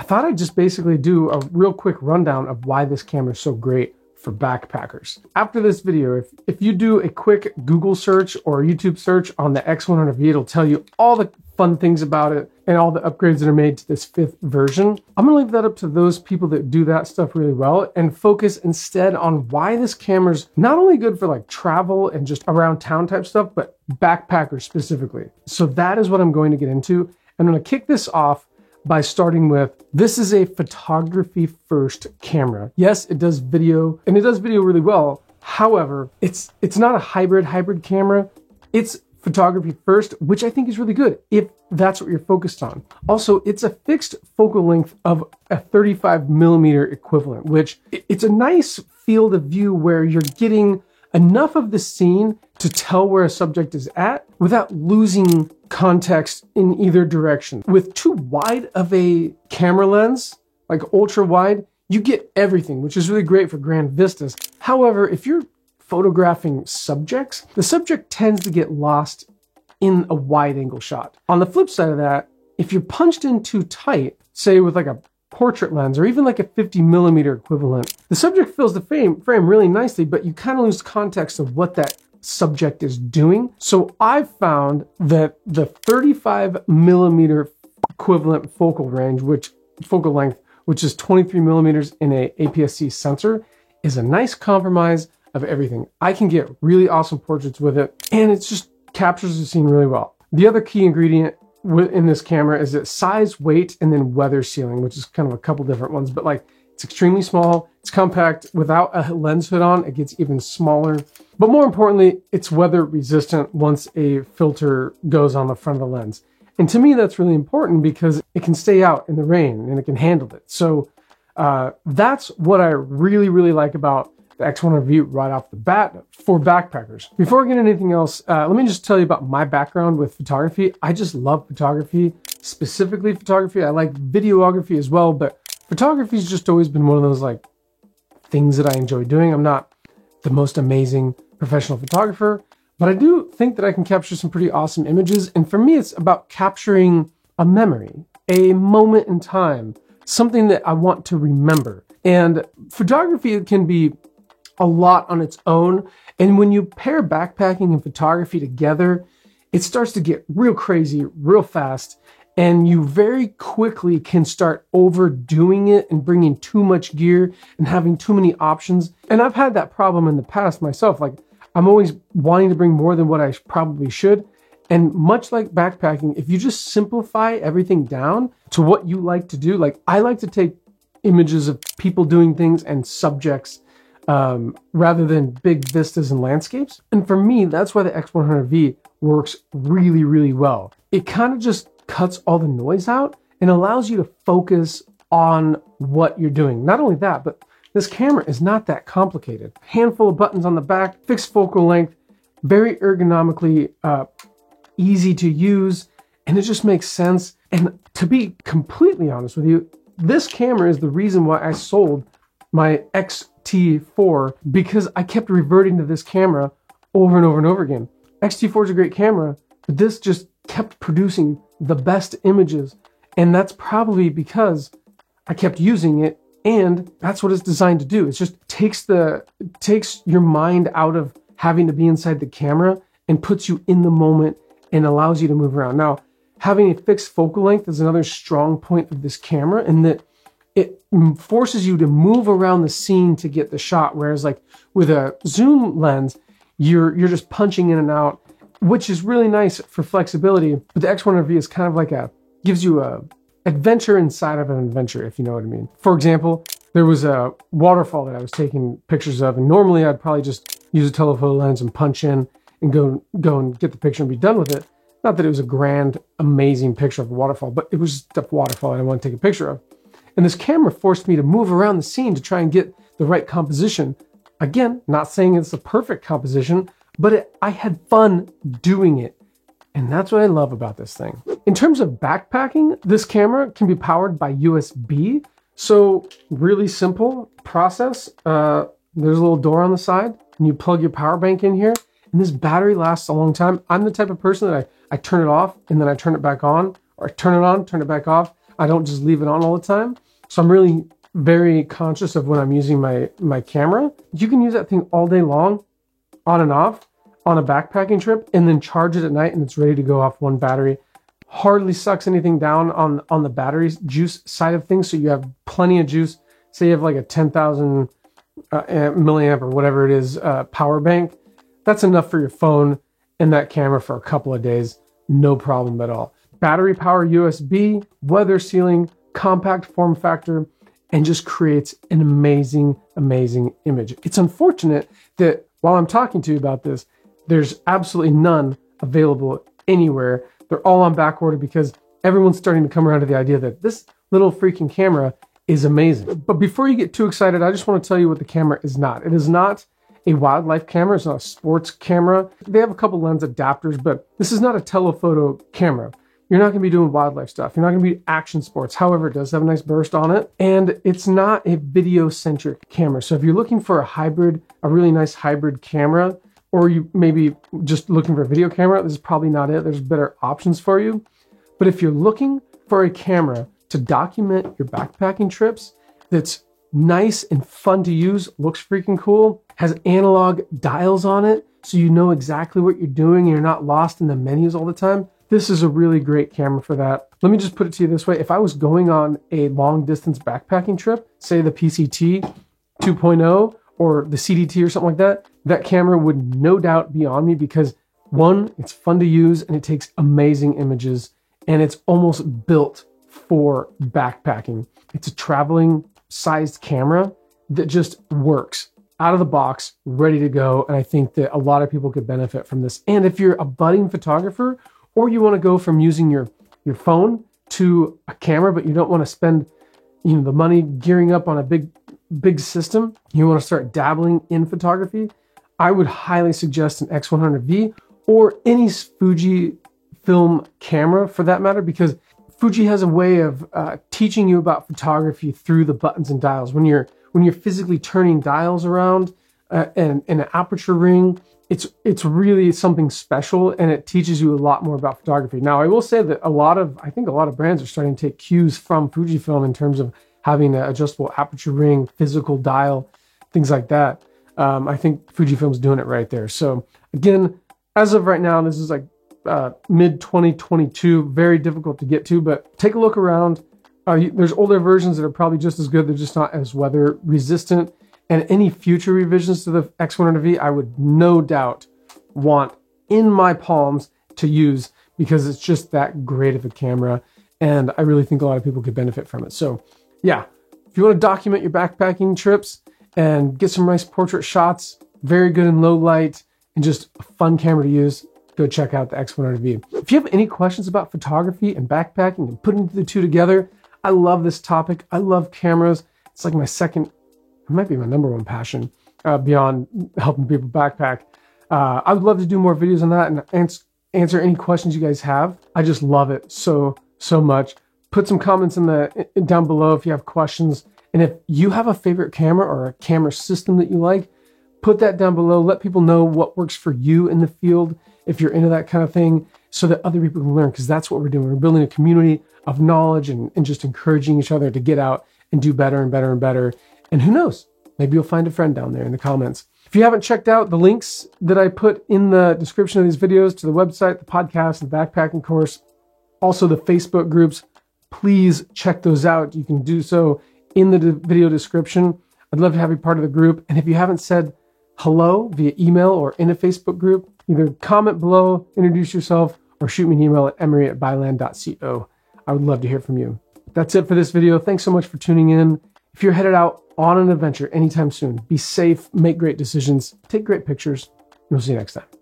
I thought I'd just basically do a real quick rundown of why this camera is so great for backpackers. After this video, if you do a quick Google search or YouTube search on the X100V, it'll tell you all the fun things about it and all the upgrades that are made to this 5th version. I'm gonna leave that up to those people that do that stuff really well and focus instead on why this camera's not only good for like travel and just around town type stuff, but backpackers specifically. So that is what I'm going to get into. I'm gonna kick this off by starting with, this is a photography first camera. Yes, it does video, and it does video really well. However, it's not a hybrid camera. It's photography first, which I think is really good if that's what you're focused on. Also, it's a fixed focal length of a 35mm equivalent, which it's a nice field of view where you're getting enough of the scene to tell where a subject is at without losing context in either direction. With too wide of a camera lens, like ultra wide, you get everything, which is really great for grand vistas. However, if you're photographing subjects, the subject tends to get lost in a wide angle shot. On the flip side of that, if you're punched in too tight, say with like a portrait lens or even like a 50mm equivalent, the subject fills the frame really nicely, but you kind of lose context of what that subject is doing. So I've found that the 35mm equivalent focal length, which is 23mm in a APS-C sensor, is a nice compromise of everything. I can get really awesome portraits with it, and it just captures the scene really well. The other key ingredient in this camera is its size, weight, and then weather sealing, which is kind of a couple different ones, but like it's extremely small, it's compact. Without a lens hood on, it gets even smaller. But more importantly, it's weather resistant once a filter goes on the front of the lens. And to me, that's really important because it can stay out in the rain and it can handle it. So that's what I really, really like about the X100V right off the bat for backpackers. Before I get into anything else, let me just tell you about my background with photography. I just love photography, specifically photography. I like videography as well, but photography's just always been one of those like things that I enjoy doing. I'm not the most amazing professional photographer, but I do think that I can capture some pretty awesome images. And for me, it's about capturing a memory, a moment in time, something that I want to remember. And photography can be a lot on its own. And when you pair backpacking and photography together, it starts to get real crazy, real fast. And you very quickly can start overdoing it and bringing too much gear and having too many options. And I've had that problem in the past myself. Like I'm always wanting to bring more than what I probably should. And much like backpacking, if you just simplify everything down to what you like to do, like I like to take images of people doing things and subjects rather than big vistas and landscapes. And for me, that's why the X100V works really, really well. It kind of just cuts all the noise out and allows you to focus on what you're doing. Not only that, but this camera is not that complicated. Handful of buttons on the back, fixed focal length, very ergonomically easy to use, and it just makes sense. And to be completely honest with you, this camera is the reason why I sold my X-T4, because I kept reverting to this camera over and over and over again. X-T4 is a great camera, but this just kept producing the best images. And that's probably because I kept using it, and that's what it's designed to do. It just takes your mind out of having to be inside the camera and puts you in the moment and allows you to move around. Now, having a fixed focal length is another strong point of this camera, in that it forces you to move around the scene to get the shot. Whereas like with a zoom lens, you're just punching in and out, which is really nice for flexibility. But the X100V is kind of like gives you a adventure inside of an adventure, if you know what I mean. For example, there was a waterfall that I was taking pictures of, and normally I'd probably just use a telephoto lens and punch in and go and get the picture and be done with it. Not that it was a grand, amazing picture of a waterfall, but it was just a waterfall I wanted to take a picture of. And this camera forced me to move around the scene to try and get the right composition. Again, not saying it's the perfect composition, but I had fun doing it. And that's what I love about this thing. In terms of backpacking, this camera can be powered by USB. So really simple process. There's a little door on the side and you plug your power bank in here. And this battery lasts a long time. I'm the type of person that I turn it off and then I turn it back on, or I turn it on, turn it back off. I don't just leave it on all the time. So I'm really very conscious of when I'm using my camera. You can use that thing all day long, on and off, on a backpacking trip, and then charge it at night and it's ready to go off one battery. Hardly sucks anything down on the battery juice side of things. So you have plenty of juice. Say you have like a 10,000 milliamp or whatever it is power bank. That's enough for your phone and that camera for a couple of days. No problem at all. Battery power USB, weather sealing, compact form factor, and just creates an amazing, amazing image. It's unfortunate that while I'm talking to you about this, there's absolutely none available anywhere. They're all on back order because everyone's starting to come around to the idea that this little freaking camera is amazing. But before you get too excited, I just want to tell you what the camera is not. It is not a wildlife camera. It's not a sports camera. They have a couple lens adapters, but this is not a telephoto camera. You're not going to be doing wildlife stuff. You're not going to be action sports. However, it does have a nice burst on it. And it's not a video-centric camera. So if you're looking for a hybrid, a really nice hybrid camera, or you maybe just looking for a video camera, this is probably not it. There's better options for you. But if you're looking for a camera to document your backpacking trips that's nice and fun to use, looks freaking cool, has analog dials on it, so you know exactly what you're doing and you're not lost in the menus all the time, this is a really great camera for that. Let me just put it to you this way. If I was going on a long distance backpacking trip, say the PCT 2.0 or the CDT or something like that, that camera would no doubt be on me because one, it's fun to use and it takes amazing images and it's almost built for backpacking. It's a traveling sized camera that just works out of the box, ready to go. And I think that a lot of people could benefit from this. And if you're a budding photographer, or you want to go from using your phone to a camera, but you don't want to spend, the money gearing up on a big system, you want to start dabbling in photography, I would highly suggest an X100V or any Fuji film camera for that matter, because Fuji has a way of teaching you about photography through the buttons and dials. When you're physically turning dials around and an aperture ring, it's really something special and it teaches you a lot more about photography. Now, I will say that I think a lot of brands are starting to take cues from Fujifilm in terms of having an adjustable aperture ring, physical dial, things like that. I think Fujifilm's doing it right there. So again, as of right now, this is like mid 2022, very difficult to get to, but take a look around. There's older versions that are probably just as good. They're just not as weather resistant. And any future revisions to the X100V, I would no doubt want in my palms to use because it's just that great of a camera. And I really think a lot of people could benefit from it. So yeah, if you want to document your backpacking trips and get some nice portrait shots, very good in low light, and just a fun camera to use, go check out the X100V. If you have any questions about photography and backpacking and putting the two together, I love this topic. I love cameras. It's like it might be my number one passion beyond helping people backpack. I would love to do more videos on that and answer any questions you guys have. I just love it so much. Put some comments down below if you have questions. And if you have a favorite camera or a camera system that you like, put that down below. Let people know what works for you in the field if you're into that kind of thing so that other people can learn, because that's what we're doing. We're building a community of knowledge and just encouraging each other to get out and do better and better and better. And who knows, maybe you'll find a friend down there in the comments. If you haven't checked out the links that I put in the description of these videos to the website, the podcast, the backpacking course, also the Facebook groups, please check those out. You can do so in the video description. I'd love to have you part of the group. And if you haven't said hello via email or in a Facebook group, either comment below, introduce yourself, or shoot me an email at emery@byland.co. I would love to hear from you. That's it for this video. Thanks so much for tuning in. If you're headed out on an adventure anytime soon, be safe, make great decisions, take great pictures, and we'll see you next time.